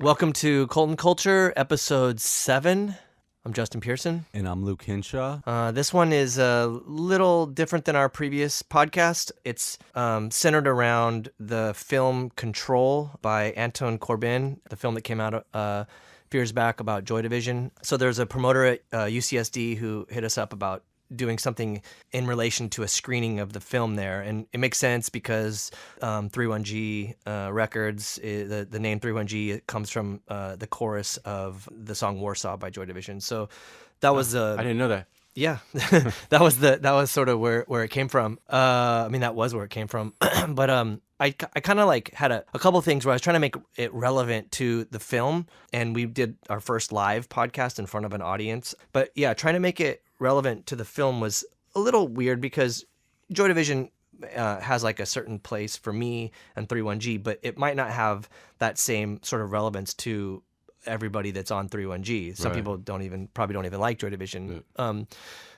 Welcome to Colton Culture, episode 7. I'm Justin Pearson. And I'm Luke Hinshaw. This one is a little different than our previous podcast. It's centered around the film Control by Anton Corbijn, the film that came out a few years back about Joy Division. So there's a promoter at UCSD who hit us up about doing something in relation to a screening of the film there. And it makes sense because 31G Records, the name 31G comes from the chorus of the song Warsaw by Joy Division. So that was I didn't know that. Yeah, that was sort of where it came from. That was where it came from. But I kind of like had a couple of things where I was trying to make it relevant to the film, and we did our first live podcast in front of an audience. But yeah, trying to make it relevant to the film was a little weird because Joy Division has like a certain place for me and 31G, but it might not have that same sort of relevance to everybody that's on 31G. Some people probably don't even like Joy Division. Yeah.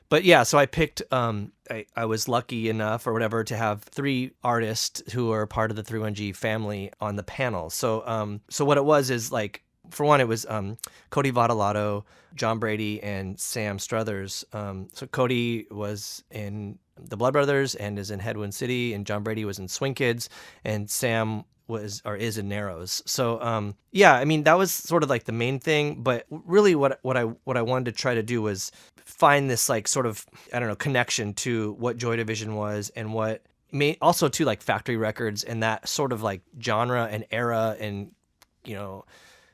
But yeah, so I picked, I was lucky enough or whatever to have 3 artists who are part of the 31G family on the panel. So what it was is like, for one, it was Cody Votolato, John Brady, and Sam Stothers. So Cody was in the Blood Brothers and is in Headwind City, and John Brady was in Swing Kids, and Sam is in Narrows. So that was sort of like the main thing. But really, what I wanted to try to do was find this like sort of connection to what Joy Division was and what also to like Factory Records and that sort of like genre and era and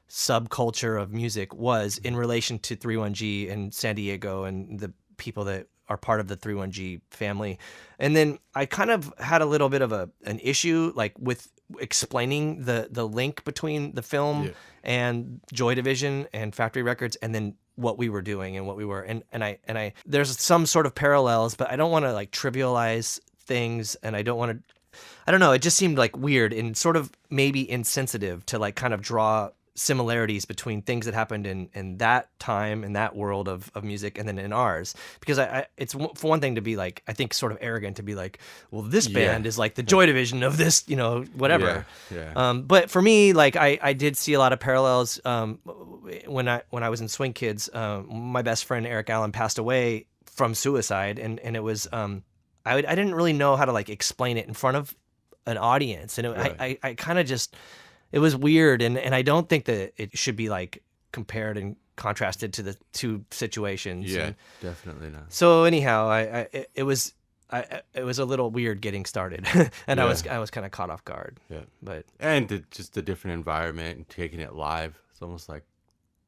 subculture of music was in relation to 31G and San Diego and the people that are part of the 31G family. And then I kind of had a little bit of an issue like with explaining the link between the film and Joy Division and Factory Records and then what we were doing and what we were and I there's some sort of parallels, but I don't want to like trivialize things, and I don't know, it just seemed like weird and sort of maybe insensitive to like kind of draw similarities between things that happened in that time in that world of music and then in ours, because it's for one thing to be like, I think sort of arrogant to be like, well, this band is like the Joy Division of this, whatever. But for me, like I did see a lot of parallels when I was in Swing Kids. My best friend Eric Allen passed away from suicide, and it was I didn't really know how to like explain it in front of an audience, and I kind of just, it was weird, and I don't think that it should be like compared and contrasted to the two situations. Yeah, definitely not. So anyhow, it was a little weird getting started, and I was kind of caught off guard. Yeah, and just the different environment and taking it live. It's almost like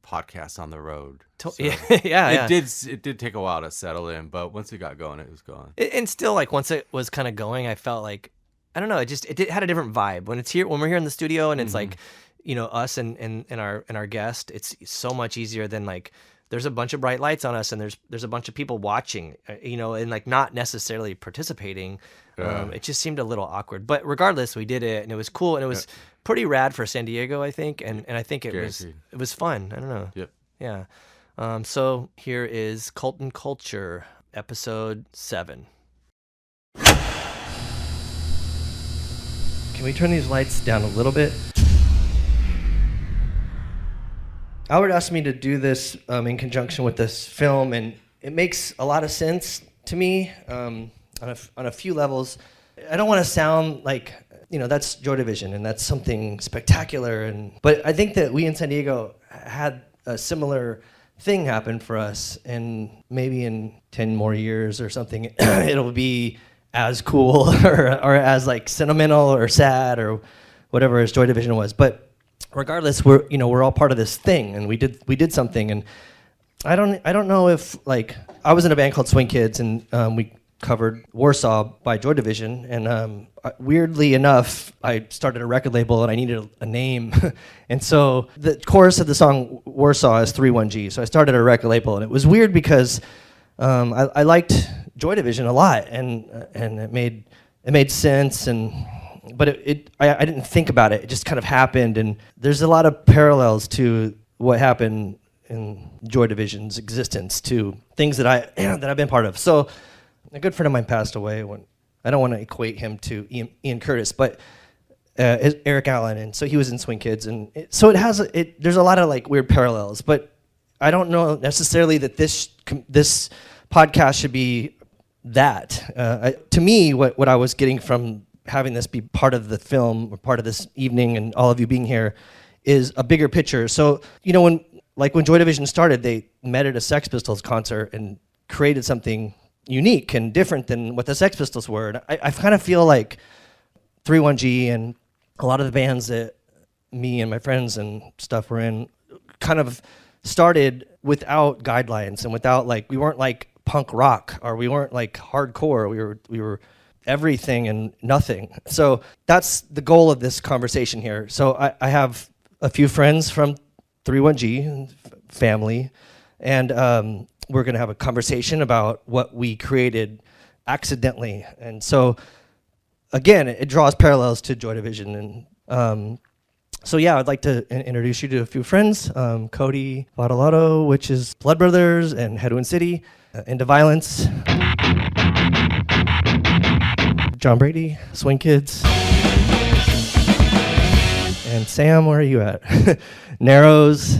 podcasts on the road. It did take a while to settle in, but once it got going, it was going. And still, like once it was kind of going, I felt like, I don't know, it had a different vibe when we're here in the studio and it's like, us and our guest. It's so much easier than like there's a bunch of bright lights on us and there's a bunch of people watching, and like not necessarily participating. It just seemed a little awkward, but regardless, we did it and it was cool and it was pretty rad for San Diego, I think, and I think it was fun. I don't know. Yep. Yeah. So here is Colton Culture, episode 7. Can we turn these lights down a little bit? Albert asked me to do this in conjunction with this film, and it makes a lot of sense to me on a few levels. I don't want to sound like, that's Joy Division, and that's something spectacular. But I think that we in San Diego had a similar thing happen for us, and maybe in 10 more years or something, it'll be as cool or as like sentimental or sad or whatever as Joy Division was. But regardless, we're all part of this thing, and we did something. And I don't know if, like, I was in a band called Swing Kids, and we covered Warsaw by Joy Division, and weirdly enough, I started a record label and I needed a name. And so the chorus of the song Warsaw is 31G, so I started a record label, and it was weird because I liked Joy Division a lot, and it made sense, but I didn't think about it. It just kind of happened, and there's a lot of parallels to what happened in Joy Division's existence to things that I've been part of. So a good friend of mine passed away. I don't want to equate him to Ian Curtis, but Eric Allen, and so he was in Swing Kids, and so it has there's a lot of like weird parallels, but I don't know necessarily that this podcast should be that. To me, what I was getting from having this be part of the film or part of this evening and all of you being here is a bigger picture. So when Joy Division started, they met at a Sex Pistols concert and created something unique and different than what the Sex Pistols were. And I kind of feel like 31G and a lot of the bands that me and my friends and stuff were in kind of started without guidelines and without we weren't like punk rock, or we weren't like hardcore. We were everything and nothing. So that's the goal of this conversation here. So I have a few friends from 31G family, and we're going to have a conversation about what we created accidentally. And so again, it draws parallels to Joy Division. And so yeah, I'd like to introduce you to a few friends. Cody Votolato, which is Blood Brothers and Headwind City, Into Violence. John Brady, Swing Kids. And Sam, where are you at? Narrows.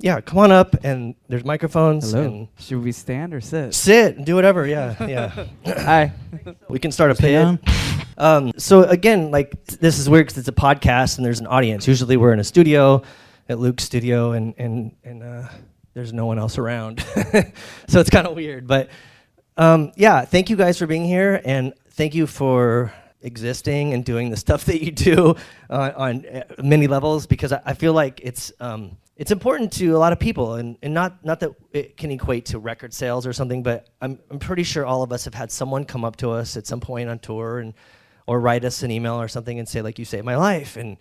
Yeah, come on up, and there's microphones. Hello. And should we stand or sit? sit, do whatever, yeah. Hi. We can start a pit. So again, this is weird because it's a podcast and there's an audience. Usually we're in a studio, at Luke's studio, and there's no one else around. So it's kind of weird. But yeah, thank you guys for being here, and thank you for existing and doing the stuff that you do on many levels, because I feel like it's important to a lot of people, and not that it can equate to record sales or something, but I'm pretty sure all of us have had someone come up to us at some point on tour or write us an email or something and say, like, you saved my life, and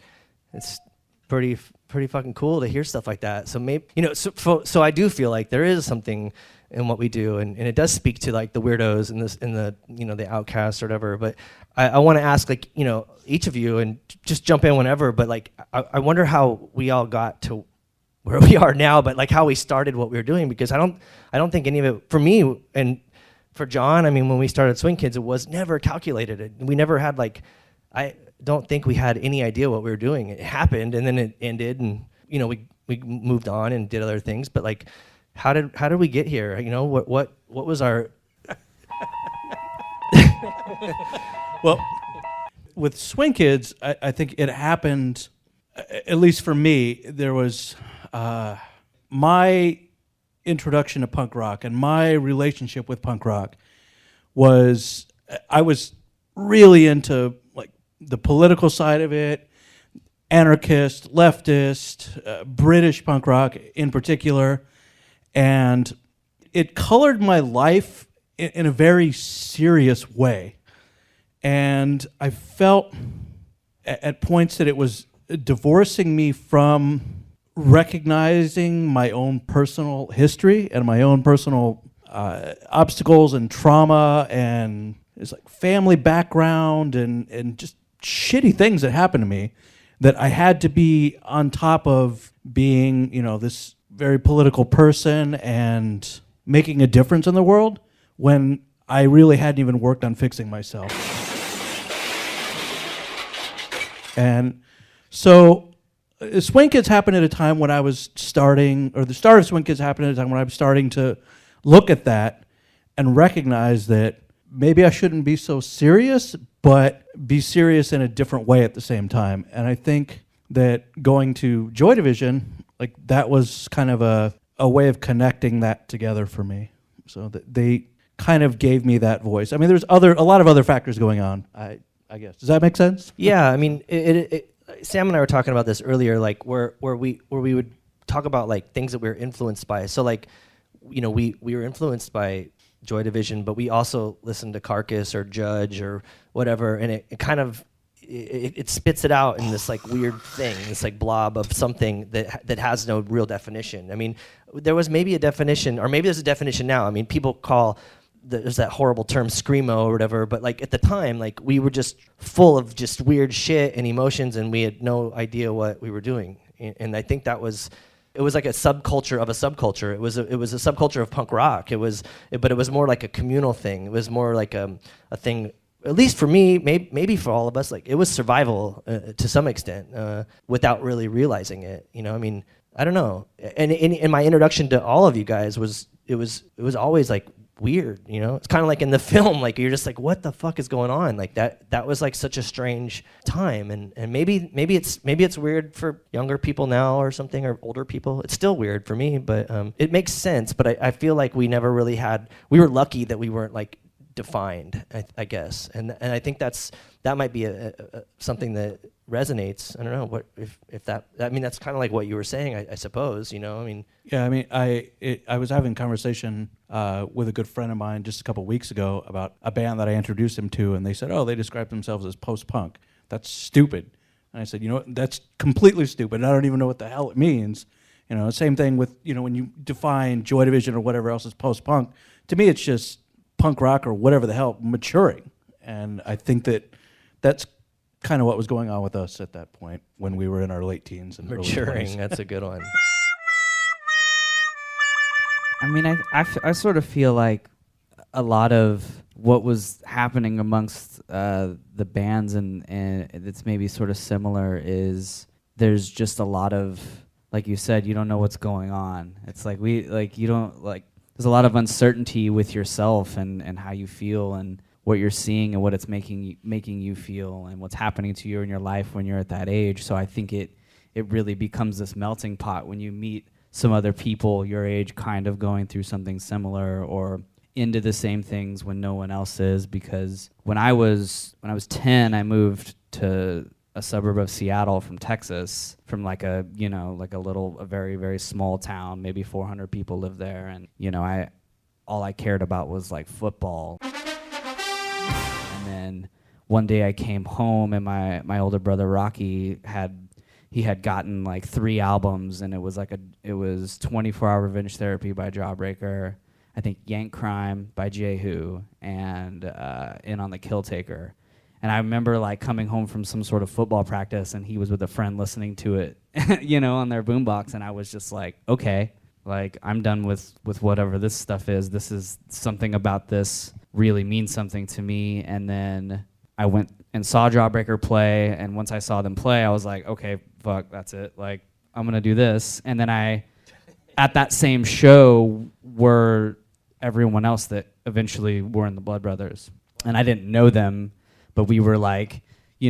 it's pretty fucking cool to hear stuff like that. So maybe so I do feel like there is something in what we do, and it does speak to like the weirdos and the outcasts or whatever. But I want to ask each of you, and just jump in whenever, but I wonder how we all got to where we are now, but how we started what we were doing, because I don't think any of it, for me and for John, I mean, when we started Swing Kids, it was never calculated. We never had I don't think we had any idea what we were doing. It happened, and then it ended, and we moved on and did other things. But how did we get here? What was our Well, with Swing Kids, I think it happened, at least for me, there was my introduction to punk rock and my relationship with punk rock was, I was really into the political side of it, anarchist, leftist, British punk rock in particular, and it colored my life in a very serious way. And I felt at points that it was divorcing me from recognizing my own personal history and my own personal obstacles and trauma, and it's family background and just shitty things that happened to me, that I had to be on top of being, this very political person and making a difference in the world, when I really hadn't even worked on fixing myself. And so Swing Kids happened at a time when I was starting, or the start of Swing Kids happened at a time when I was starting to look at that and recognize that maybe I shouldn't be so serious, but be serious in a different way at the same time. And I think that going to Joy Division, that was kind of a way of connecting that together for me. So that they kind of gave me that voice. I mean, there's a lot of other factors going on, I guess. Does that make sense? Yeah, I mean, Sam and I were talking about this earlier, where we would talk about things that we were influenced by. So we were influenced by Joy Division, but we also listened to Carcass or Judge or whatever, and it kind of it spits it out in this weird thing, this blob of something that has no real definition. I mean, there was maybe a definition, or maybe there's a definition now. I mean, people call there's that horrible term screamo or whatever, but at the time, we were just full of just weird shit and emotions, and we had no idea what we were doing. And I think it was like a subculture of a subculture. It was a subculture of punk rock. But it was more like a communal thing. It was more like a thing at least for me, maybe for all of us, like it was survival to some extent without really realizing it. You know, I mean, I don't know. And in my introduction to all of you guys was always like weird. You know, it's kind of like in the film, like you're just like, what the fuck is going on? Like that was like such a strange time. And maybe it's weird for younger people now or something, or older people. It's still weird for me, but it makes sense. But I feel like we never really we were lucky that we weren't like defined, I guess, and I think that might be something that resonates. I don't know what if that. I mean, that's kind of like what you were saying, I suppose. You know, I mean. Yeah, I mean, I was having a conversation with a good friend of mine just a couple of weeks ago about a band that I introduced him to, and they said, "Oh, they describe themselves as post-punk. That's stupid." And I said, "You know, that's completely stupid. I don't even know what the hell it means." You know, same thing with when you define Joy Division or whatever else as post-punk. To me, it's just punk rock or whatever the hell maturing, and I think that's kind of what was going on with us at that point when we were in our late teens and maturing. Early 20s. That's a good one. I mean, I sort of feel like a lot of what was happening amongst the bands and it's maybe sort of similar is there's just a lot of, like you said, you don't know what's going on. It's like there's a lot of uncertainty with yourself and how you feel and what you're seeing and what it's making you feel and what's happening to you in your life when you're at that age. So I think it really becomes this melting pot when you meet some other people your age kind of going through something similar or into the same things when no one else is. Because when I was 10, I moved to a suburb of Seattle from Texas, from like a very, very small town, maybe 400 people live there. And, all I cared about was like football. And then one day I came home and my older brother Rocky had gotten like 3 albums, and it was 24 Hour Revenge Therapy by Jawbreaker, I think Yank Crime by Jehu, and In on the Kill Taker. And I remember like coming home from some sort of football practice, and he was with a friend listening to it, on their boombox, and I was just like, okay, like I'm done with whatever this stuff is. This is something about this really means something to me. And then I went and saw Jawbreaker play, and once I saw them play, I was like, okay, fuck, that's it. Like I'm gonna do this. And then at that same show were everyone else that eventually were in the Blood Brothers, and I didn't know them. But we were like,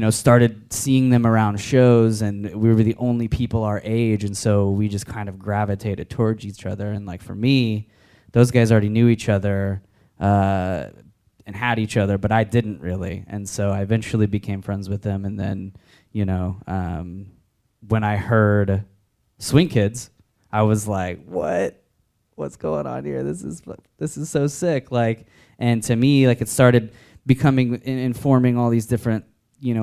started seeing them around shows, and we were the only people our age, and so we just kind of gravitated towards each other. And like for me, those guys already knew each other and had each other, but I didn't really. And so I eventually became friends with them. And then, when I heard Swing Kids, I was like, what's going on here? This is so sick. Like, and to me, like it started becoming informing all these different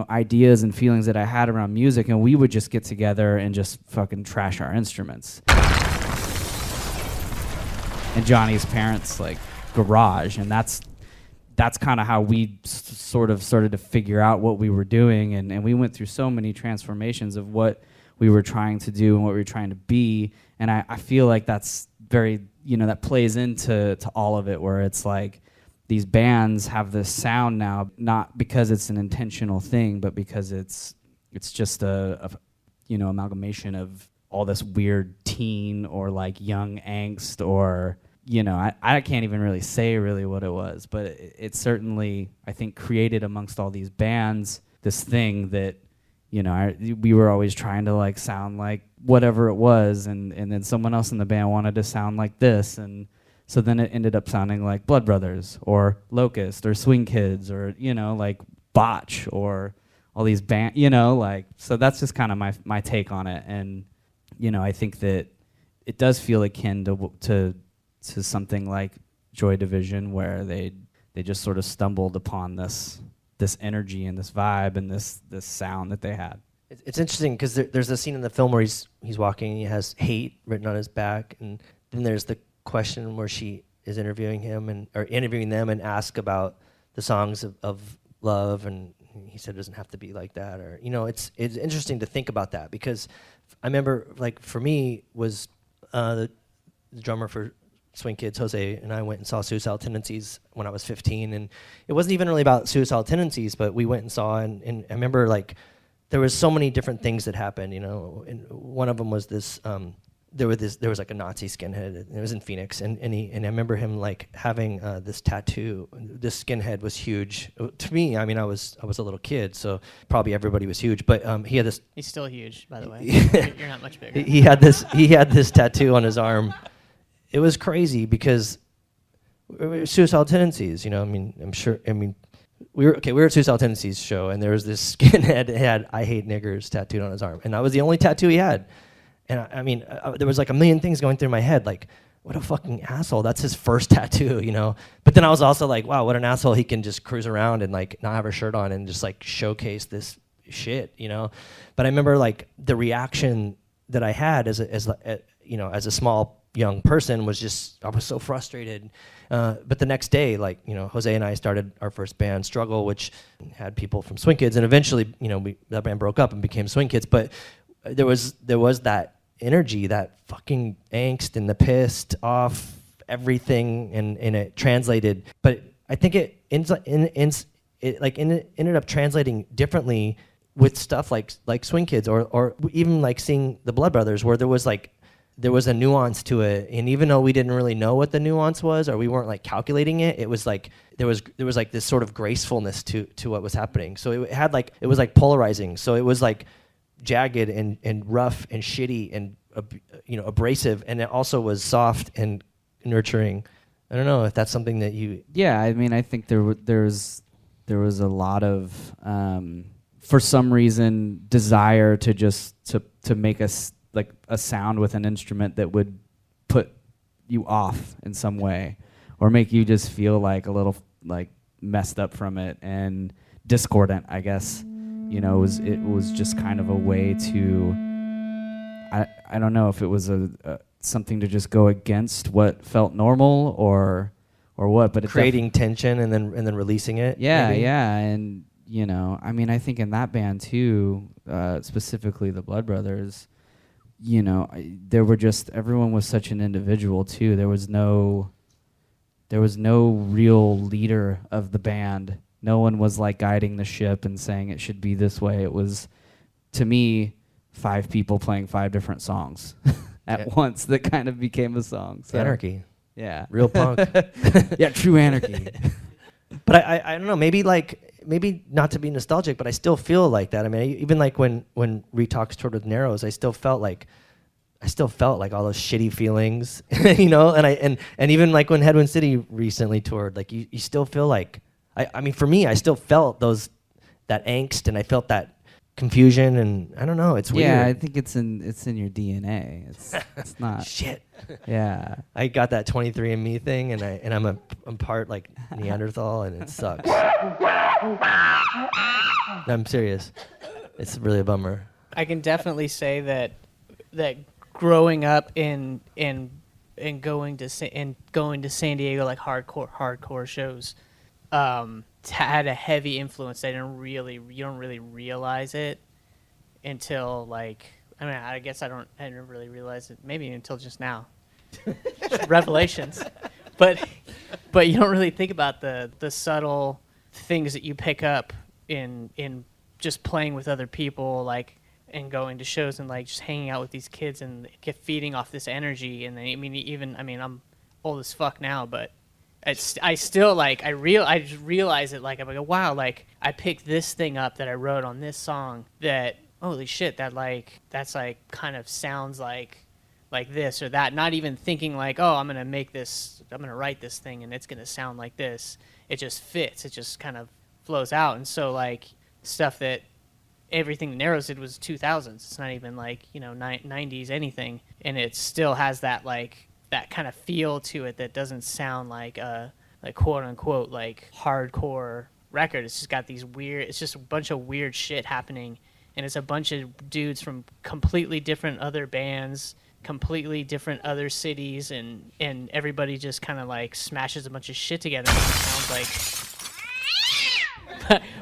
ideas and feelings that I had around music, and we would just get together and just fucking trash our instruments. And Johnny's parents' like garage, and that's kind of how we sort of started to figure out what we were doing, and we went through so many transformations of what we were trying to do and what we were trying to be, and I feel like that's very that plays into all of it, where it's like these bands have this sound now, not because it's an intentional thing, but because it's just a amalgamation of all this weird teen or like young angst, or I can't even really say really what it was, but it certainly, I think, created amongst all these bands this thing that we were always trying to like sound like whatever it was, and then someone else in the band wanted to sound like this, and so then it ended up sounding like Blood Brothers or Locust or Swing Kids or, like Botch or all these bands, so that's just kind of my take on it. And, I think that it does feel akin to something like Joy Division, where they just sort of stumbled upon this energy and this vibe and this sound that they had. It's interesting because there's a scene in the film where he's walking and he has hate written on his back, and then there's the question where she is interviewing them and ask about the songs of love, and he said it doesn't have to be like that, or it's interesting to think about that, because I remember like for me was the drummer for Swing Kids, Jose and I went and saw Suicidal Tendencies when I was 15, and it wasn't even really about suicidal tendencies, but we went and saw, and I remember like there was so many different things that happened, you know, and one of them was this, there was like a Nazi skinhead, and it was in Phoenix, and I remember him like having this tattoo. This skinhead was huge to me. I mean, I was a little kid, so probably everybody was huge, but he had this. He's still huge, by the way. You're not much bigger. He had this tattoo on his arm. It was crazy because suicidal tendencies, you know. I mean, I'm sure. I mean, we were at Suicidal Tendencies show, and there was this skinhead that had "I hate niggers" tattooed on his arm, and that was the only tattoo he had. And I mean, there was like a million things going through my head, like, what a fucking asshole. That's his first tattoo, you know? But then I was also like, wow, what an asshole. He can just cruise around and like not have a shirt on and just like showcase this shit, you know? But I remember like the reaction that I had as a small young person was just, I was so frustrated. But the next day, like, you know, Jose and I started our first band, Struggle, which had people from Swing Kids. And eventually, you know, that band broke up and became Swing Kids. But there was that energy, that fucking angst and the pissed off everything, and it translated. But I think it ended up translating differently with stuff like Swing Kids, or even like seeing the Blood Brothers, where there was a nuance to it, and even though we didn't really know what the nuance was, or we weren't like calculating it, it was like there was like this sort of gracefulness to what was happening. So it was like polarizing. So it was like jagged and rough and shitty and abrasive, and it also was soft and nurturing. I don't know if that's something that you. Yeah, I mean, I think there was a lot of for some reason desire to just to make us like a sound with an instrument that would put you off in some way, or make you just feel like a little like messed up from it and discordant, I guess. You know, it was just kind of a way to, I don't know if it was something to just go against what felt normal or what, but creating tension and then releasing it. Yeah, maybe? yeah, and you know, I mean, I think in that band too, specifically the Blood Brothers, you know, everyone was such an individual too. There was no real leader of the band. No one was like guiding the ship and saying it should be this way. It was, to me, 5 people playing 5 different songs at once that kind of became a song. So, anarchy. Yeah. Real punk. Yeah, true anarchy. But I don't know, maybe not to be nostalgic, but I still feel like that. I mean, even like when Retox toured with Narrows, I still felt like all those shitty feelings, you know, and even like when Headwind City recently toured, like you still feel like, I mean, for me, I still felt that angst, and I felt that confusion, and I don't know, it's weird. Yeah, I think it's in your DNA. It's not shit. Yeah, I got that 23andMe thing, and I'm part like Neanderthal, and it sucks. I'm serious. It's really a bummer. I can definitely say that growing up in going to San Diego, like hardcore shows, had a heavy influence. You don't really realize it until like, I mean, I guess I didn't really realize it maybe until just now. Revelations. But you don't really think about the subtle things that you pick up in just playing with other people, like, and going to shows and like just hanging out with these kids and feeding off this energy. And then, I'm old as fuck now, but I still like, I just realize it, like, I'm like, wow, like I picked this thing up that I wrote on this song that, holy shit, that's like kind of sounds like this or that, not even thinking like, oh, I'm going to write this thing and it's going to sound like this. It just fits. It just kind of flows out. And so like stuff that everything that Narrows did was 2000s. It's not even like, 90s anything. And it still has that like, that kind of feel to it that doesn't sound like a quote unquote like hardcore record. It's just got it's just a bunch of weird shit happening, and it's a bunch of dudes from completely different other bands, completely different other cities, and everybody just kind of like smashes a bunch of shit together, and it sounds like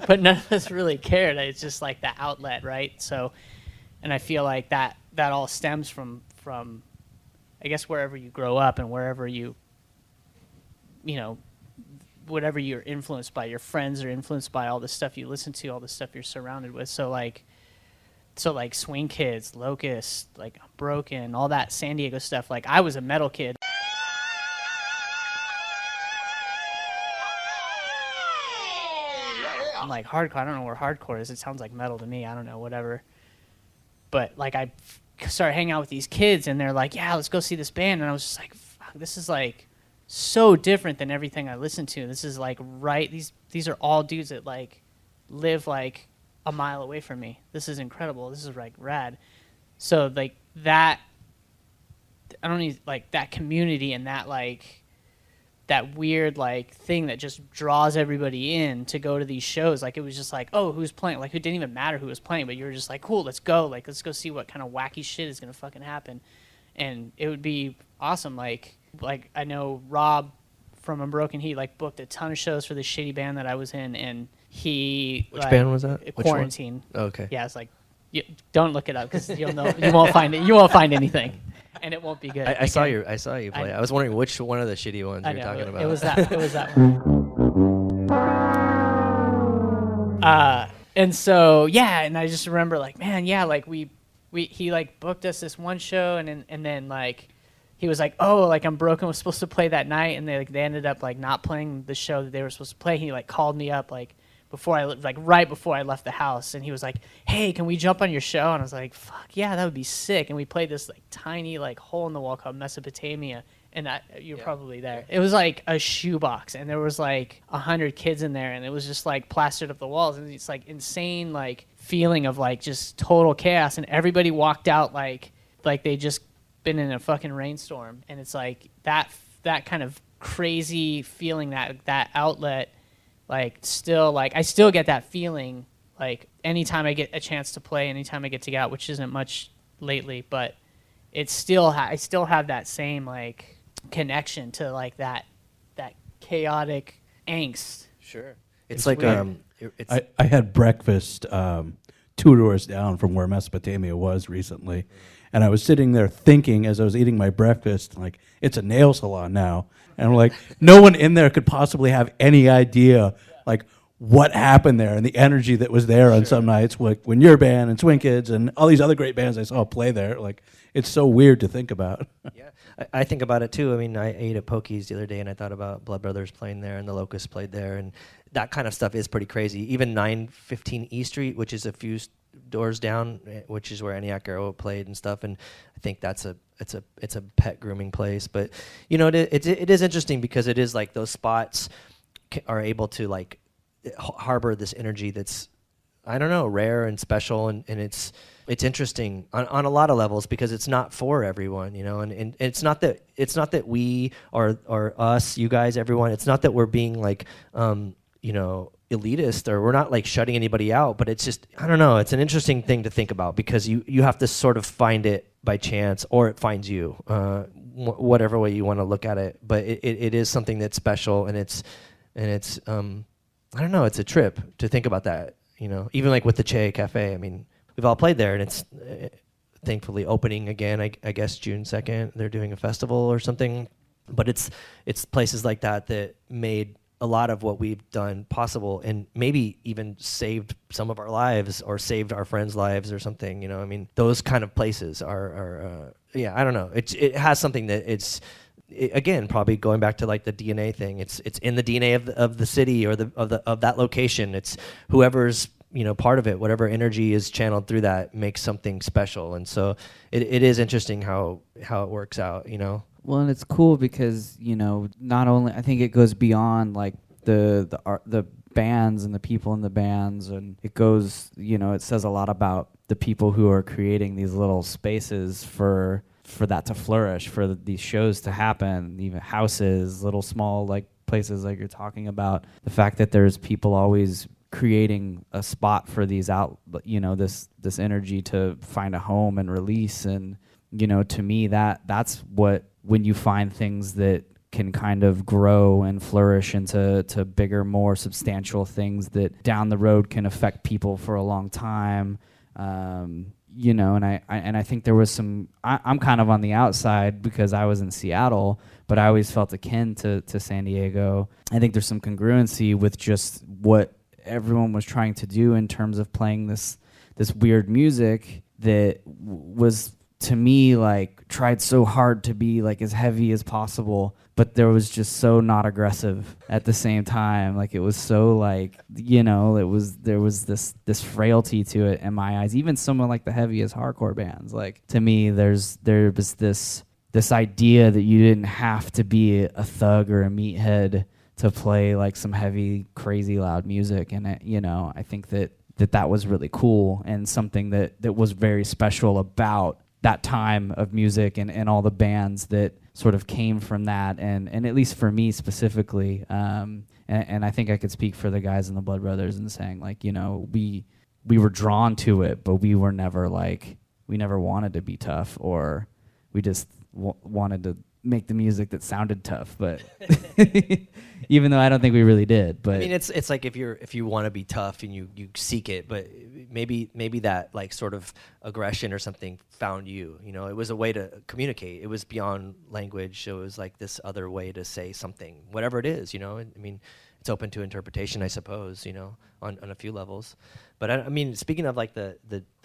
but none of us really cared. It's just like the outlet, right? So, and I feel like that all stems from I guess wherever you grow up and wherever you you know, whatever you're influenced by, your friends are influenced by all the stuff you listen to, all the stuff you're surrounded with. So like Swing Kids, Locust, like Broken, all that San Diego stuff. Like I was a metal kid. I'm like hardcore. I don't know where hardcore is. It sounds like metal to me. I don't know, whatever. But like I started hanging out with these kids, and they're like, "Yeah, let's go see this band." And I was just like, "Fuck, this is like so different than everything I listen to. This is like right. These are all dudes that like live like a mile away from me. This is incredible. This is like rad." So like that, I don't need like that community and that like that weird like thing that just draws everybody in to go to these shows. Like it was just like, oh, who's playing? Like it didn't even matter who was playing, but you were just like, cool, let's go. Like let's go see what kind of wacky shit is gonna fucking happen, and it would be awesome. Like I know Rob from Unbroken, he like booked a ton of shows for this shitty band that I was in, and he which band was that? Quarantine. Oh, okay. Yeah, it's like don't look it up because you'll know you won't find it. You won't find anything. And it won't be good. I saw you play. I was wondering which one of the shitty ones you're talking about. It was that one. And so and I just remember like, man, like he like booked us this one show, and then like he was like, oh, like Unbroken was supposed to play that night, and they ended up like not playing the show that they were supposed to play. He like called me up like right before I left the house, and he was like, hey, can we jump on your show? And I was like, fuck yeah, that would be sick. And we played this like tiny like hole in the wall called Mesopotamia, and you're probably there. It was like a shoebox, and there was like 100 kids in there, and it was just like plastered up the walls, and it's like insane like feeling of like just total chaos, and everybody walked out like they just been in a fucking rainstorm. And it's like that kind of crazy feeling, that outlet. Like still, like I still get that feeling like anytime I get a chance to play, anytime I get to get out, which isn't much lately, but it's still I still have that same like connection to like that chaotic angst. Sure, it's like I had breakfast 2 doors down from where Mesopotamia was recently, and I was sitting there thinking as I was eating my breakfast, like it's a nail salon now. And I'm like, no one in there could possibly have any idea, like, what happened there and the energy that was there on some nights, like when your band and Swing Kids and all these other great bands I saw play there. Like, it's so weird to think about. Yeah, I think about it too. I mean, I ate at Pokey's the other day, and I thought about Blood Brothers playing there, and the Locusts played there, and that kind of stuff is pretty crazy. Even 915 E Street, which is a few doors down, which is where Eniac Arrow played and stuff, and I think it's a pet grooming place. But you know, it is interesting because it is like those spots are able to like harbor this energy that's, I don't know, rare and special, and it's interesting on a lot of levels because it's not for everyone, you know, and it's not that we or us, you guys, everyone, it's not that we're being like you know, elitist, or we're not like shutting anybody out, but it's just, I don't know, it's an interesting thing to think about because you have to sort of find it by chance, or it finds you, whatever way you want to look at it. But it is something that's special, and it's I don't know, it's a trip to think about that, you know, even like with the Che Cafe. I mean, we've all played there, and it's thankfully opening again, I guess June 2nd, they're doing a festival or something. But it's places like that made a lot of what we've done possible, and maybe even saved some of our lives or saved our friends' lives or something, you know. I mean, those kind of places are I don't know. It has something that again, probably going back to like the DNA thing. It's in the DNA of the city or of that location. It's whoever's, you know, part of it, whatever energy is channeled through that makes something special. And so it is interesting how it works out, you know. Well, and it's cool because, you know, not only, I think it goes beyond like the bands and the people in the bands, and it goes, you know, it says a lot about the people who are creating these little spaces for that to flourish, for these shows to happen, even houses, little small like places like you're talking about. The fact that there's people always creating a spot for these you know, this energy to find a home and release. And, you know, to me that's what, when you find things that can kind of grow and flourish into bigger, more substantial things that down the road can affect people for a long time, you know, and I think there was some. I'm kind of on the outside because I was in Seattle, but I always felt akin to San Diego. I think there's some congruency with just what everyone was trying to do in terms of playing this weird music that was, to me, like tried so hard to be like as heavy as possible, but there was just so not aggressive at the same time. Like it was so like, you know, there was this frailty to it in my eyes. Even someone like the heaviest hardcore bands, like to me, there was this idea that you didn't have to be a thug or a meathead to play like some heavy, crazy loud music. And it, you know, I think that was really cool and something that was very special about that time of music and all the bands that sort of came from that, and at least for me specifically, and I think I could speak for the guys in the Blood Brothers in saying, like, you know, we were drawn to it, but we were never like, we never wanted to be tough, or we just wanted to make the music that sounded tough, but even though I don't think we really did. But I mean, it's like if you want to be tough and you seek it, but maybe that like sort of aggression or something found you. You know, it was a way to communicate. It was beyond language. It was like this other way to say something, whatever it is. You know, I mean, it's open to interpretation, I suppose. You know, on a few levels. But I mean, speaking of like the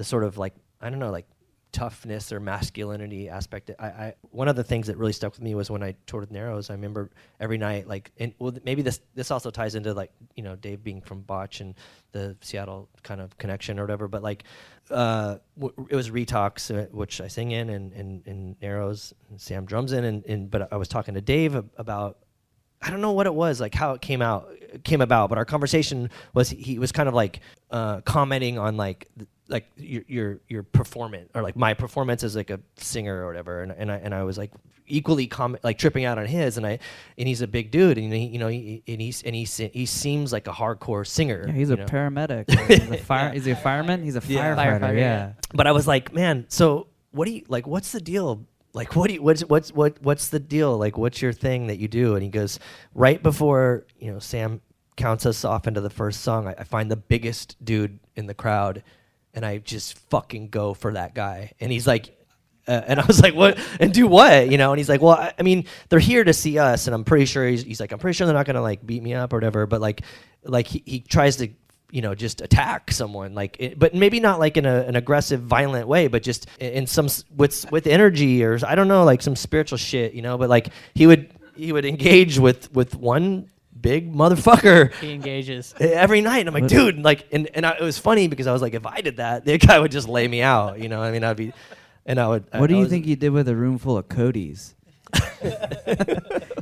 sort of like, I don't know, like toughness or masculinity aspect. I one of the things that really stuck with me was when I toured with Narrows. I remember every night, like, and well, maybe this also ties into like, you know, Dave being from Botch and the Seattle kind of connection or whatever. But like, it was Retox, which I sing in, and Narrows, and Sam drums in, but I was talking to Dave about, I don't know what it was, like how it came about, but our conversation was, he was kind of like commenting on like your performance, or like my performance as like a singer or whatever, and I was like equally like tripping out on his, and he's a big dude, and he seems like a hardcore singer. Yeah, he's a paramedic. Is he a fireman? He's a firefighter. Yeah. But I was like, man, so what do you like? What's the deal? Like, what's the deal? Like, what's your thing that you do? And he goes, right before, you know, Sam counts us off into the first song, I find the biggest dude in the crowd, and I just fucking go for that guy. And he's like, and I was like, what? And do what? You know? And he's like, well, I mean, they're here to see us, and I'm pretty sure he's like, I'm pretty sure they're not gonna like beat me up or whatever. But like he tries to, you know, just attack someone, like, but maybe not like in an aggressive, violent way, but just in some with energy, or I don't know, like some spiritual shit, you know. But like he would engage with one big motherfucker. He engages every night. And I'm like, dude, like, and it was funny because I was like, if I did that, the guy would just lay me out, you know. I mean, I'd be, and I would. What do you think you did with a room full of Codys?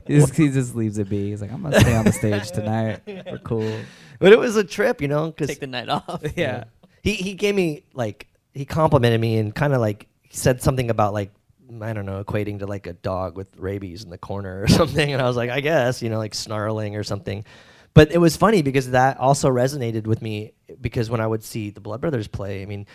He just leaves it be. He's like, I'm gonna stay on the stage tonight. We're cool. But it was a trip, you know, because take the night off. Yeah. He gave me, like, he complimented me and kind of like said something about like, I don't know, equating to like a dog with rabies in the corner or something. And I was like, I guess, you know, like snarling or something. But it was funny because that also resonated with me, because when I would see the Blood Brothers play, I mean,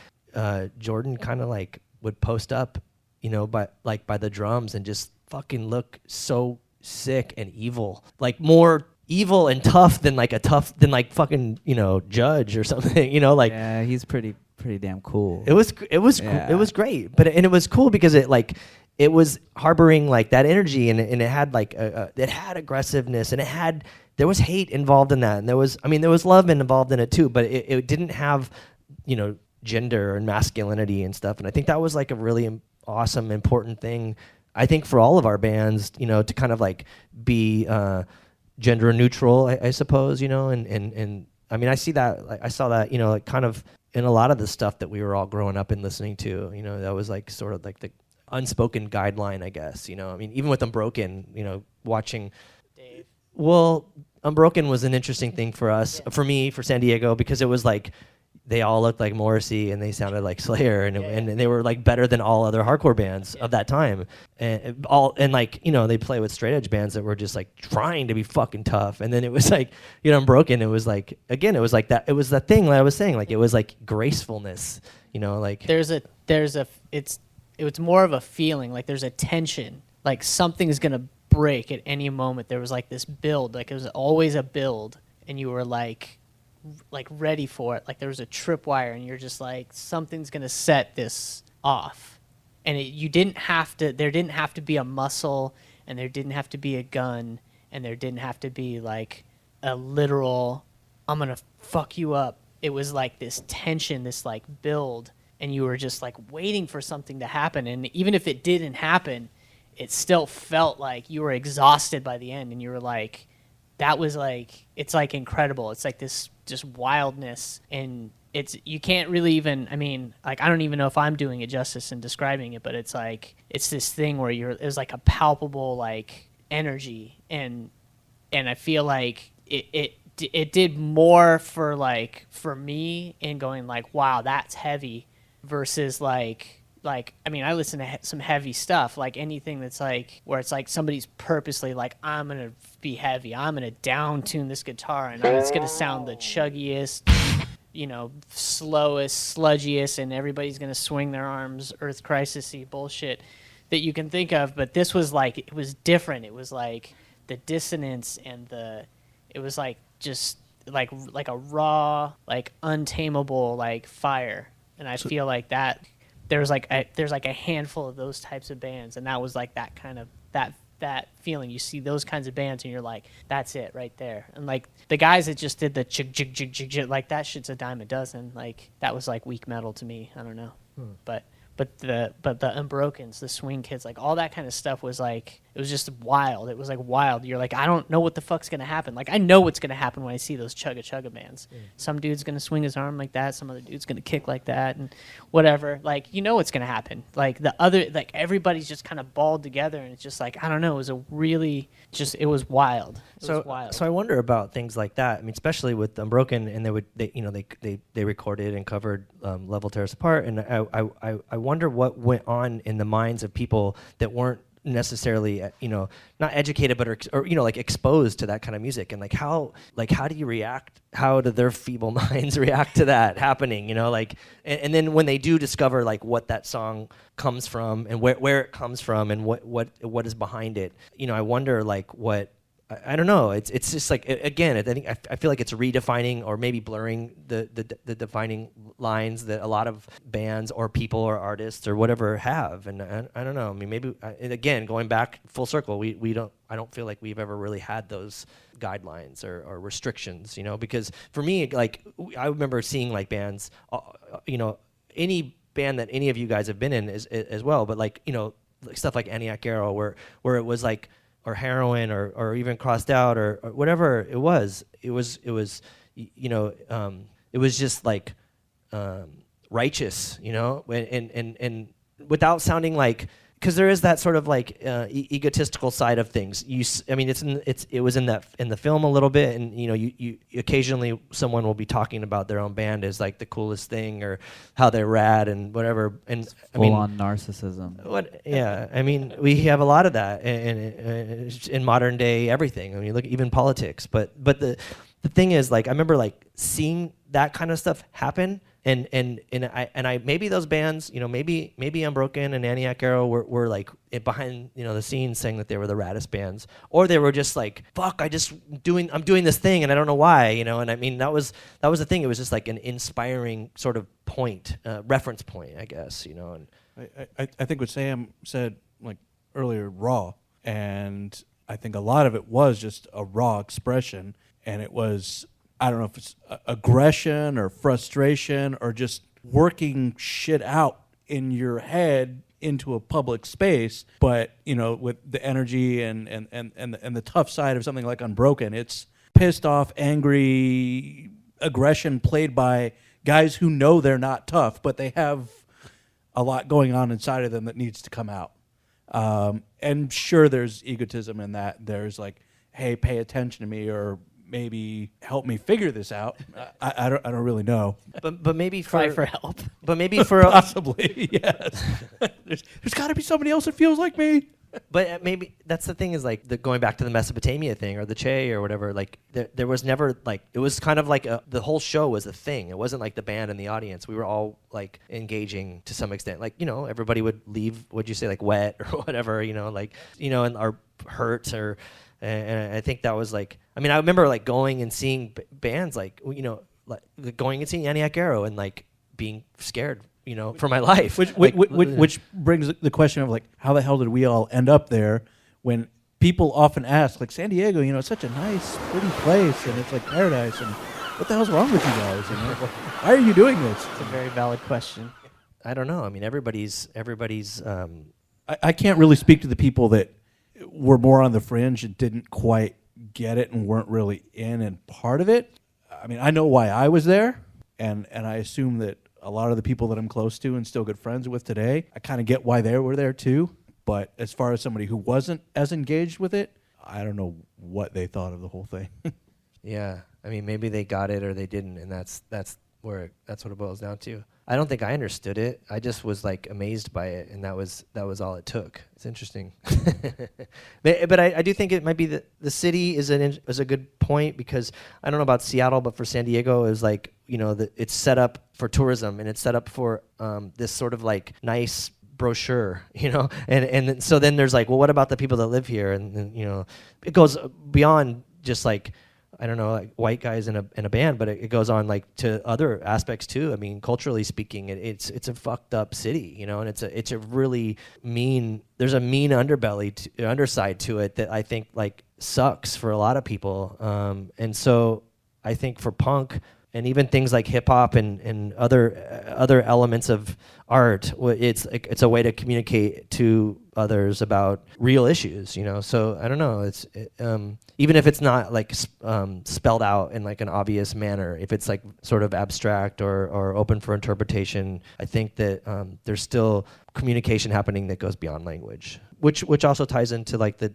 Jordan kind of like would post up, you know, by the drums and just fucking look so sick and evil, like more evil and tough than like fucking, you know, Judge or something, you know, like. Yeah, he's pretty damn cool. It was great, but it was cool because it was harboring like that energy, and it had like it had aggressiveness, and there was hate involved in that, and there was love involved in it too, but it didn't have, you know, gender and masculinity and stuff. And I think that was like a really awesome, important thing, I think, for all of our bands, you know, to kind of like be gender neutral, I suppose, you know, and I mean, I saw that, you know, like kind of in a lot of the stuff that we were all growing up and listening to, you know, that was like sort of like the unspoken guideline, I guess, you know. I mean, even with Unbroken, you know, watching Dave. Well, Unbroken was an interesting thing for us, for me, for San Diego, because it was like they all looked like Morrissey and they sounded like Slayer, and they were like better than all other hardcore bands of that time, and like, you know, they play with straight edge bands that were just like trying to be fucking tough. And then it was like, you know, Unbroken, it was like, again, it was like that, it was that thing that I was saying, like it was like gracefulness, you know, like it's more of a feeling, like there's a tension, like something's gonna break at any moment. There was like this build, like it was always a build, and you were like, ready for it. Like there was a tripwire, and you're just like, something's gonna set this off. And you didn't have to. There didn't have to be a muscle, and there didn't have to be a gun, and there didn't have to be like a literal, I'm gonna fuck you up. It was like this tension, this like build, and you were just like waiting for something to happen. And even if it didn't happen, it still felt like you were exhausted by the end, and you were like, that was like, it's like incredible. It's like this just wildness, and you can't really even, I mean, like, I don't even know if I'm doing it justice in describing it, but it's like, it's this thing where it was like a palpable like energy, and I feel like it did more for me in going like, wow, that's heavy, versus like I mean, I listen to some heavy stuff, like anything that's like where it's like somebody's purposely like, I'm gonna be heavy, I'm gonna down tune this guitar, and it's gonna sound the chuggiest, slowest, sludgiest, and everybody's gonna swing their arms, Earth Crisis-y bullshit that you can think of. But this was like, it was different. It was like the dissonance and it was like just like a raw, like untamable like fire. And I feel like that there's like a handful of those types of bands, and that was like that kind of that feeling. You see those kinds of bands, and you're like, that's it right there. And like the guys that just did the chig chig chig chig chig, like that shit's a dime a dozen. Like that was like weak metal to me. I don't know, but the Unbrokens, the Swing Kids, like all that kind of stuff was like, it was just wild. It was like wild. You're like, I don't know what the fuck's gonna happen. Like I know what's gonna happen when I see those chugga chugga bands. Some dude's gonna swing his arm like that. Some other dude's gonna kick like that, and whatever. Like what's gonna happen. Like everybody's just kind of balled together, and it's just like, I don't know. It was a really it was wild. So I wonder about things like that. I mean, especially with Unbroken, and they recorded and covered Level Tear Us Apart, and I wonder what went on in the minds of people that weren't necessarily not educated, but or like exposed to that kind of music, and how do you react? How do their feeble minds react to that happening? And then when they do discover like what that song comes from and where it comes from and what is behind it, I wonder like what. I don't know. It's just like, again, I feel like it's redefining or maybe blurring the defining lines that a lot of bands or people or artists or whatever have. And I don't know. I mean, maybe and again, going back full circle, I don't feel like we've ever really had those guidelines or restrictions, because for me, like I remember seeing like bands, any band that any of you guys have been in as well, but like stuff like Antioch Arrow where it was like, or Heroin, or even Crossed Out, or whatever it was just like righteous, and without sounding like, because there is that sort of like egotistical side of things. It was in the film a little bit, and you occasionally someone will be talking about their own band as like the coolest thing or how they're rad and whatever. And full on narcissism. We have a lot of that in modern day everything. I mean, look, even politics. But the thing is, like, I remember like seeing that kind of stuff happen. And I maybe those bands, maybe Unbroken and Antioch Arrow were like behind the scenes saying that they were the raddest bands, or they were just like, fuck, I'm doing this thing and I don't know why, and I mean that was the thing. It was just like an inspiring sort of point, reference point, I guess, And I think what Sam said like earlier, raw, and I think a lot of it was just a raw expression, and it was, I don't know if it's aggression or frustration or just working shit out in your head into a public space. But, with the energy and the tough side of something like Unbroken, it's pissed off, angry aggression played by guys who know they're not tough, but they have a lot going on inside of them that needs to come out. And sure, there's egotism in that. There's like, hey, pay attention to me, or maybe help me figure this out. I don't really know. But maybe for help. But maybe for possibly, yes. There's got to be somebody else that feels like me. But maybe that's the thing, is like going back to the Mesopotamia thing or the Che or whatever. Like there was never like, it was kind of like the whole show was a thing. It wasn't like the band and the audience. We were all like engaging to some extent. Like everybody would leave. What'd you say, like wet or whatever? And our hurts or. And I think that was like, I mean, I remember like going and seeing bands like, like going and seeing Antioch Arrow and like being scared, for my life. Which brings the question of like, how the hell did we all end up there? When people often ask, like, San Diego, it's such a nice, pretty place, and it's like paradise, and what the hell's wrong with you guys? Why are you doing this? It's a very valid question. I don't know. I mean, everybody's. I can't really speak to the people that were more on the fringe and didn't quite get it and weren't really in and part of it. I mean, I know why I was there, and I assume that a lot of the people that I'm close to and still good friends with today, I kind of get why they were there too. But as far as somebody who wasn't as engaged with it, I don't know what they thought of the whole thing. Yeah, I mean, maybe they got it or they didn't, and that's what it boils down to. I don't think I understood it. I just was like amazed by it, and that was all it took. It's interesting, but I do think it might be that the city is a good point, because I don't know about Seattle, but for San Diego, it was like it's set up for tourism, and it's set up for this sort of like nice brochure, and so then there's like, well, what about the people that live here? And it goes beyond just like, I don't know, like white guys in a band, but it goes on like to other aspects too. I mean, culturally speaking, it's a fucked up city, and it's a really mean. There's a mean underside to it that I think like sucks for a lot of people. And so I think for punk and even things like hip hop and other elements of art, it's a way to communicate to others about real issues, So I don't know. Even if it's not like spelled out in like an obvious manner, if it's like sort of abstract or open for interpretation, I think that there's still communication happening that goes beyond language, which also ties into like the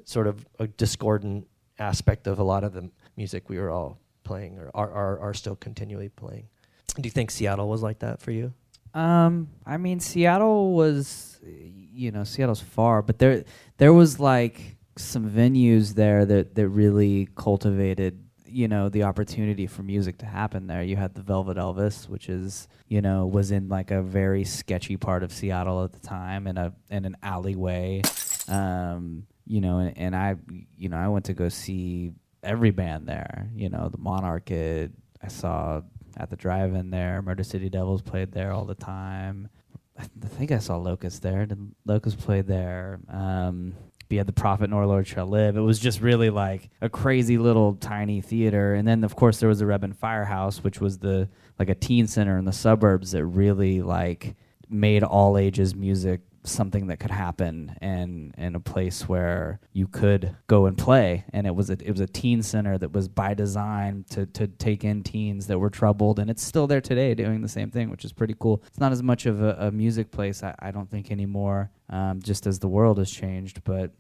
sort of a discordant aspect of a lot of the music we were all playing or are still continually playing. Do you think Seattle was like that for you? I mean, Seattle was, Seattle's far, but there was like some venues there that really cultivated, the opportunity for music to happen there. You had the Velvet Elvis, which is, was in like a very sketchy part of Seattle at the time, in an alleyway, and I went to go see every band there, the Monarchid. I saw at the drive-in there. Murder City Devils played there all the time. I think I saw Locust there. Locust played there. We had the Prophet Nor Lord Shall Live. It was just really like a crazy little tiny theater. And then of course there was the Reb and Firehouse, which was like a teen center in the suburbs that really like made all ages music something that could happen, and a place where you could go and play. And it was a teen center that was by design to take in teens that were troubled, and it's still there today doing the same thing, which is pretty cool. It's not as much of a music place, I don't think, anymore, just as the world has changed, but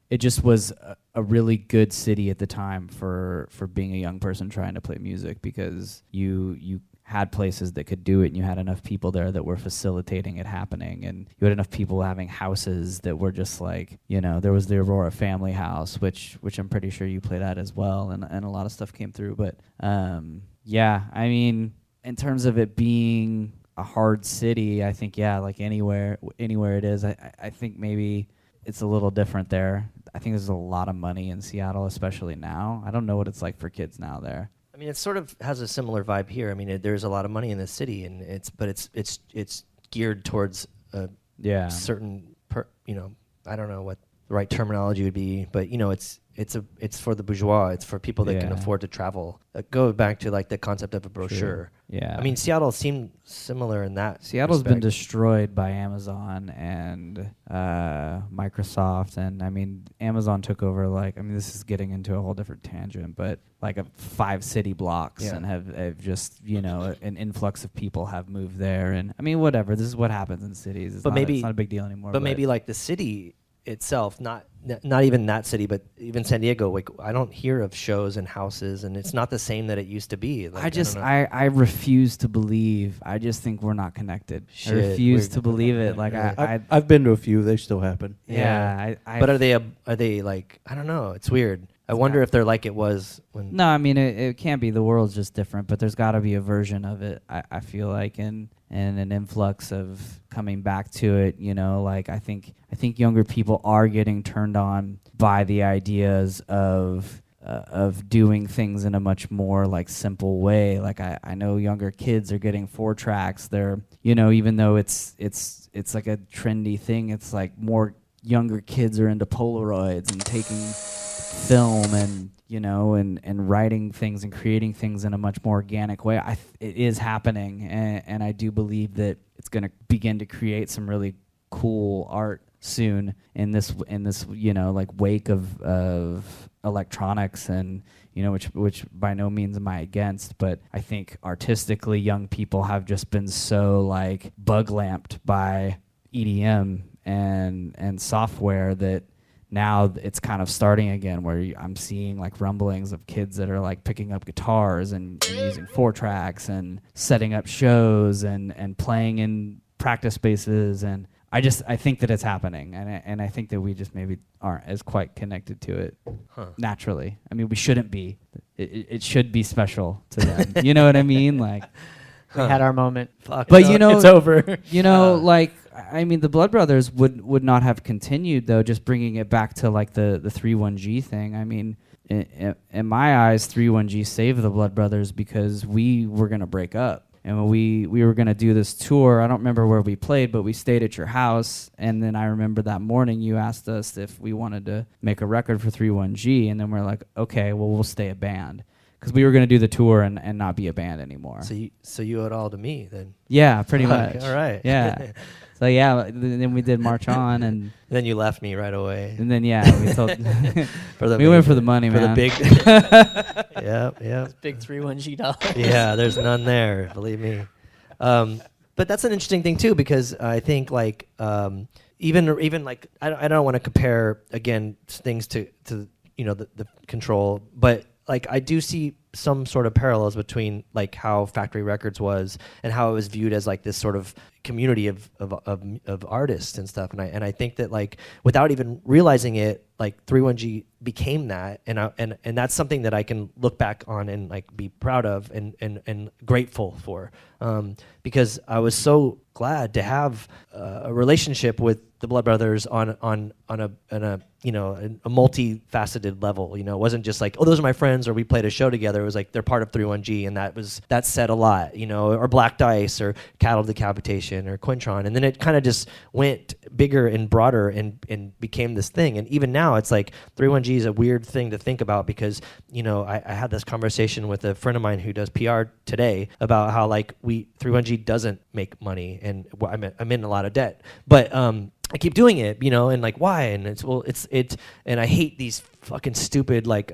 it just was a really good city at the time for being a young person trying to play music, because you had places that could do it, and you had enough people there that were facilitating it happening, and you had enough people having houses that were just like, there was the Aurora Family House, which I'm pretty sure you played at as well, and a lot of stuff came through. But yeah, I mean, in terms of it being a hard city, I think, yeah, like anywhere it is, I think maybe it's a little different there. I think there's a lot of money in Seattle, especially now. I don't know what it's like for kids now there. I mean, it sort of has a similar vibe here. I mean, there's a lot of money in this city, and it's geared towards a certain I don't know what the right terminology would be, but it's for the bourgeois. It's for people that can afford to travel. Go back to like the concept of a brochure. Sure. Yeah. I mean, Seattle seemed similar in that. Seattle's respect. been destroyed by Amazon and Microsoft, and I mean, Amazon took over. Like, I mean, this is getting into a whole different tangent, but like 5 city blocks, and have just an influx of people have moved there, and I mean, whatever. This is what happens in cities. It's not a big deal anymore. But maybe like the city itself, not even that city, but even San Diego, like I don't hear of shows and houses, and it's not the same that it used to be. Like, I refuse to believe. I just think we're not connected. I refuse to believe it. Like I've been to a few. They still happen. Yeah. But are they like, I don't know. It's weird. I wonder if they're like it was when. No, I mean it can't be. The world's just different, but there's got to be a version of it. I feel like, and an influx of coming back to it. Like I think younger people are getting turned on by the ideas of of doing things in a much more like simple way. Like I know younger kids are getting 4-tracks. They're, you know, even though it's like a trendy thing, it's like more younger kids are into Polaroids and taking film and, you know, and writing things and creating things in a much more organic way. It is happening, and I do believe that it's going to begin to create some really cool art soon in this you know, like wake of electronics, and you know, which by no means am I against, but I think artistically young people have just been so like bug lamped by EDM and software that now it's kind of starting again, where I'm seeing like rumblings of kids that are like picking up guitars and using 4-tracks and setting up shows and playing in practice spaces, and I think that it's happening, and I think that we just maybe aren't as quite connected to it naturally. I mean, we shouldn't be. It should be special to them. You know what I mean? Like, we had our moment. Fuck. But you know, it's over. You know, like, I mean, the Blood Brothers would not have continued though. Just bringing it back to like the 3-1-G thing. I mean, in my eyes, 3-1-G saved the Blood Brothers because we were gonna break up. And when we were going to do this tour, I don't remember where we played, but we stayed at your house. And then I remember that morning you asked us if we wanted to make a record for 3-1-G. And then we're like, okay, well, we'll stay a band. Because we were going to do the tour and not be a band anymore. So you owe it all to me then? Yeah, pretty much. All right. Yeah. So yeah, then we did March On, and then you left me right away. And then yeah, we told we went for the money, man. For the big, yeah, big 3-1-G dollar. Yeah, there's none there, believe me. But that's an interesting thing too, because I think like even like I don't want to compare again things to you know the Control, but like I do see some sort of parallels between like how Factory Records was and how it was viewed as like this sort of community of artists and stuff, and I think that like without even realizing it, like 3-1-G became that, and that's something that I can look back on and like be proud of and grateful for, because I was so glad to have a relationship with the Blood Brothers on a you know a multifaceted level. You know, it wasn't just like, oh, those are my friends or we played a show together. It was like they're part of 3-1-G, and that said a lot. You know, or Black Dice or Cattle Decapitation or Quintron, and then it kind of just went bigger and broader and became this thing. And even now, it's like 3-1-G is a weird thing to think about, because you know I had this conversation with a friend of mine who does PR today about how like 3-1-G doesn't make money, and I'm in a lot of debt, but I keep doing it, you know, and like why? And it's and I hate these fucking stupid like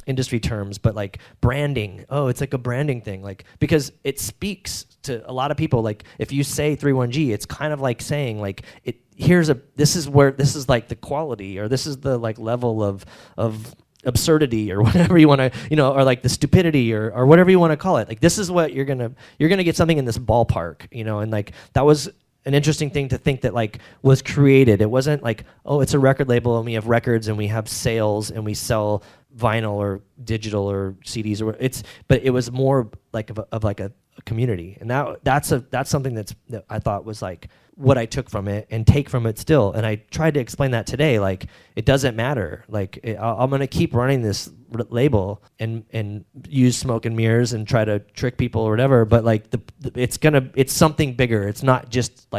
industry terms, but like branding. Oh, it's like a branding thing, like because it speaks to a lot of people. Like if you say 3-1-G, it's kind of like saying like this is like the quality, or this is the like level of absurdity, or whatever you want to, you know, or like the stupidity, or whatever you want to call it. Like this is what you're gonna get something in this ballpark, you know, and like that was an interesting thing to think that like was created. It wasn't like, oh, it's a record label and we have records and we have sales and we sell vinyl or digital or CDs but it was more like of like a community, and that's something that I thought was like what I took from it and take from it still. And I tried to explain that today, like it doesn't matter, like I'm gonna keep running this label and use smoke and mirrors and try to trick people or whatever, but like it's something bigger. It's not just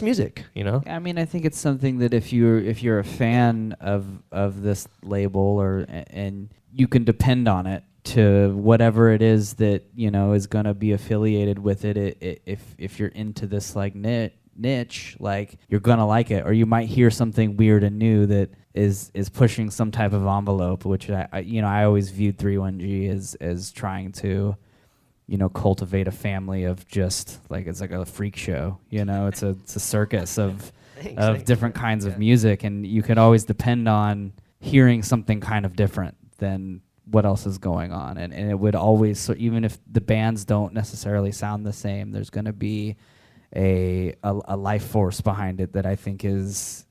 music, you know. I mean, I think it's something that if you're a fan of this label, and you can depend on it to whatever it is that, you know, is going to be affiliated with it. If you're into this like niche, like you're going to like it, or you might hear something weird and new that is pushing some type of envelope, which I always viewed 3-1-G as trying to, you know, cultivate a family of just like, it's like a freak show, you know, it's a circus of different kinds of music, and you could always depend on hearing something kind of different than what else is going on, and it would always, so even if the bands don't necessarily sound the same, there's going to be a life force behind it that I think is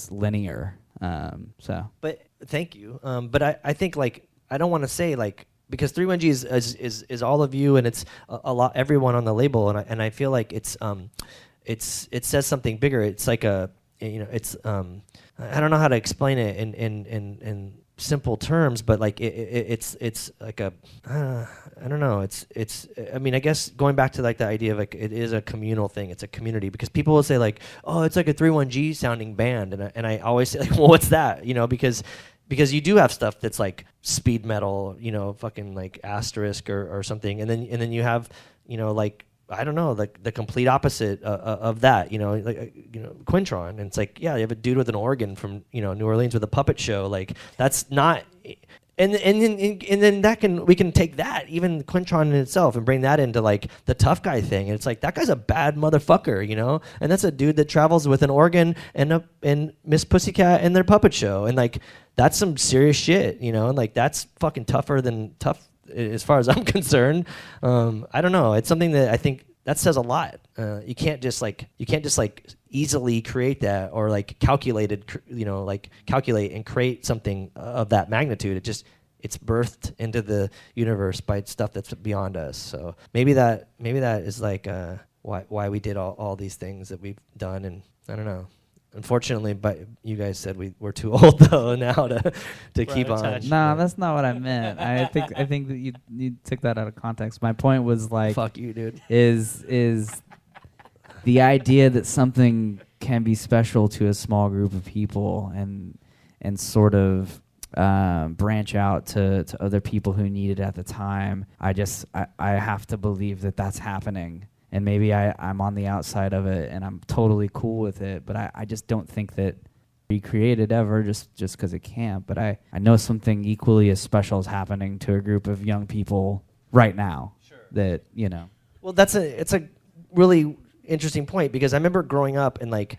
linear. But thank you. But I think like I don't want to say like, because 3-1-G is all of you, and it's a lot, everyone on the label, and I feel like it says something bigger. It's like a, you know, it's I don't know how to explain it in simple terms, but like it's like a I don't know. It's I mean, I guess going back to like the idea of like it is a communal thing. It's a community, because people will say like, oh, it's like a 3-1-G sounding band, and I always say like, well, what's that? You know, because you do have stuff that's like speed metal, you know, fucking like Asterisk or something, and then you have, you know, like, I don't know, like the complete opposite of that, you know, like Quintron, and it's like, yeah, you have a dude with an organ from, you know, New Orleans with a puppet show, like that's not, and then we can take that, even Quintron in itself, and bring that into like the tough guy thing, and it's like that guy's a bad motherfucker, you know, and that's a dude that travels with an organ and Miss Pussycat and their puppet show, and like that's some serious shit, you know, and like that's fucking tougher than tough. As far as I'm concerned, I don't know. It's something that I think that says a lot. You can't just like easily create that, or like calculate and create something of that magnitude. It's birthed into the universe by stuff that's beyond us. So maybe that is like why we did all these things that we've done, and I don't know. Unfortunately, but you guys said we're too old though now to keep on. No, that's not what I meant. I think that you took that out of context. My point was like, fuck you, dude. Is the idea that something can be special to a small group of people and sort of branch out to other people who need it at the time. I have to believe that that's happening. And maybe I'm on the outside of it and I'm totally cool with it, but I just don't think that we created ever just because it can't. But I know something equally as special is happening to a group of young people right now. Sure. That, you know. Well, it's a really interesting point, because I remember growing up and like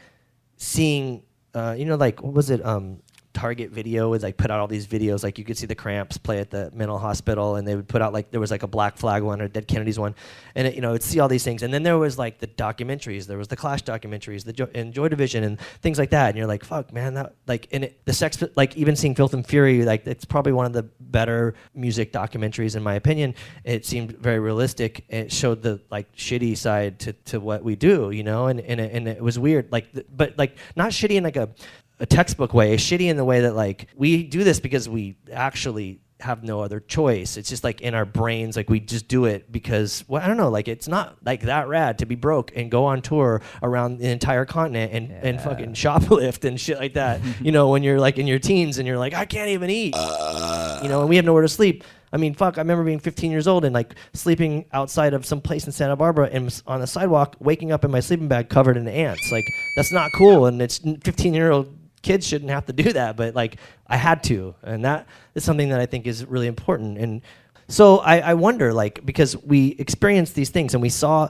seeing, you know, like, what was it? Target Video would like put out all these videos, like you could see the Cramps play at the mental hospital, and they would put out like, there was like a Black Flag one or Dead Kennedys one, and it, you know, it'd see all these things, and then there was like the documentaries, there was the Clash documentaries, and Joy Division and things like that, and you're like, fuck, man, that like, and the Sex, like even seeing Filth and Fury, like it's probably one of the better music documentaries in my opinion. It seemed very realistic. It showed the like shitty side to what we do, you know, and it was weird, like, but like not shitty in like a textbook way, shitty in the way that like we do this because we actually have no other choice. It's just like in our brains, like we just do it because, well, I don't know, like it's not like that rad to be broke and go on tour around the entire continent and fucking shoplift and shit like that. You know, when you're like in your teens and you're like, I can't even eat, you know, and we have nowhere to sleep. I mean, fuck, I remember being 15 years old and like sleeping outside of some place in Santa Barbara and on the sidewalk, waking up in my sleeping bag covered in ants. Like, that's not cool. And it's 15-year-old kids shouldn't have to do that, but like I had to, and that is something that I think is really important. And so I wonder, like, because we experienced these things and we saw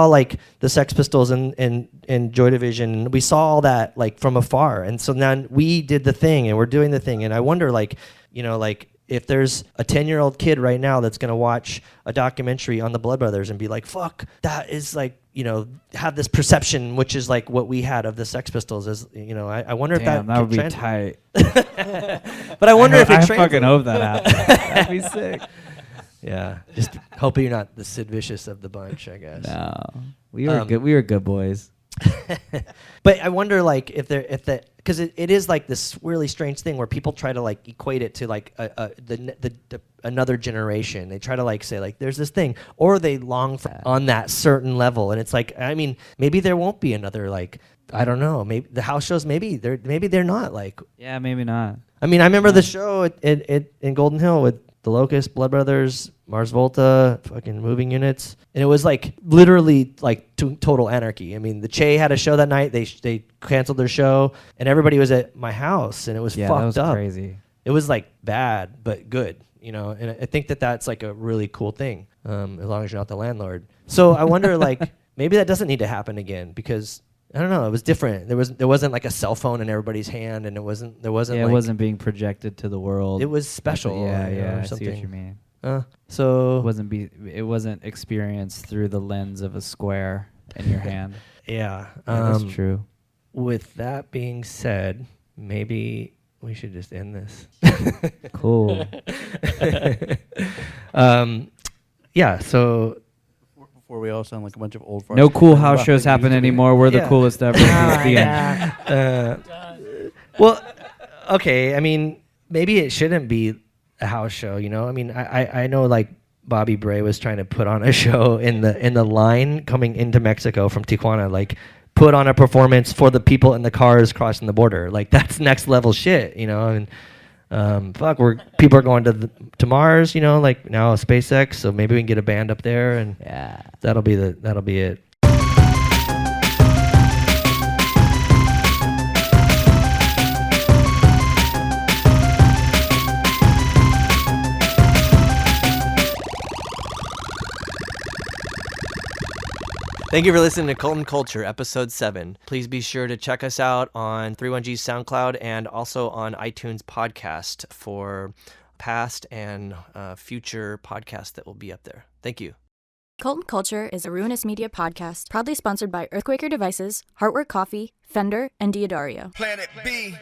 like the Sex Pistols and Joy Division, and we saw all that like from afar, and so then we did the thing and we're doing the thing, and I wonder, like, you know, like if there's a 10-year-old kid right now that's going to watch a documentary on the Blood Brothers and be like, fuck, that is like, you know, have this perception, which is like what we had of the Sex Pistols, is, you know, I wonder if that would be tight. But I wonder if it I fucking hope that happens. That'd be sick. Yeah, just hoping you're not the Sid Vicious of the bunch, I guess. No, we were good. We were good boys. But I wonder, like, if because it is like this really strange thing where people try to like equate it to like another generation. They try to like say like there's this thing, or they long for on that certain level, and it's like, I mean, maybe there won't be another, like, I don't know, maybe the house shows, maybe they're not like, yeah, maybe not. I mean, I remember the show in Golden Hill with the Locust, Blood Brothers, Mars Volta, fucking Moving Units, and it was like literally like total anarchy. I mean, the Che had a show that night. They canceled their show, and everybody was at my house, and it was fucked that was up. Crazy. It was like bad but good, you know. And I think that's like a really cool thing, as long as you're not the landlord. So I wonder, like, maybe that doesn't need to happen again, because I don't know, it was different. There wasn't like a cell phone in everybody's hand, and there wasn't yeah, like, it wasn't being projected to the world. It was special. Yeah, or I something. see what you mean. So it wasn't experienced through the lens of a square in your hand. Yeah, that's true. With that being said, maybe we should just end this. Cool. Yeah, so Before we all sound like a bunch of old farts. No cool house shows happen anymore. We're the coolest ever. The end. well, okay, I mean, maybe it shouldn't be a house show, you know? I mean, I know like Bobby Bray was trying to put on a show in the line coming into Mexico from Tijuana, like put on a performance for the people in the cars crossing the border. Like that's next level shit, you know? And people are going to Mars, you know, like now SpaceX, so maybe we can get a band up there, and that'll be it. Thank you for listening to Cult and Culture, Episode 7. Please be sure to check us out on 31G's SoundCloud and also on iTunes Podcast for past and future podcasts that will be up there. Thank you. Cult and Culture is a Ruinous Media podcast, proudly sponsored by Earthquaker Devices, Heartwork Coffee, Fender, and Diodario. Planet B.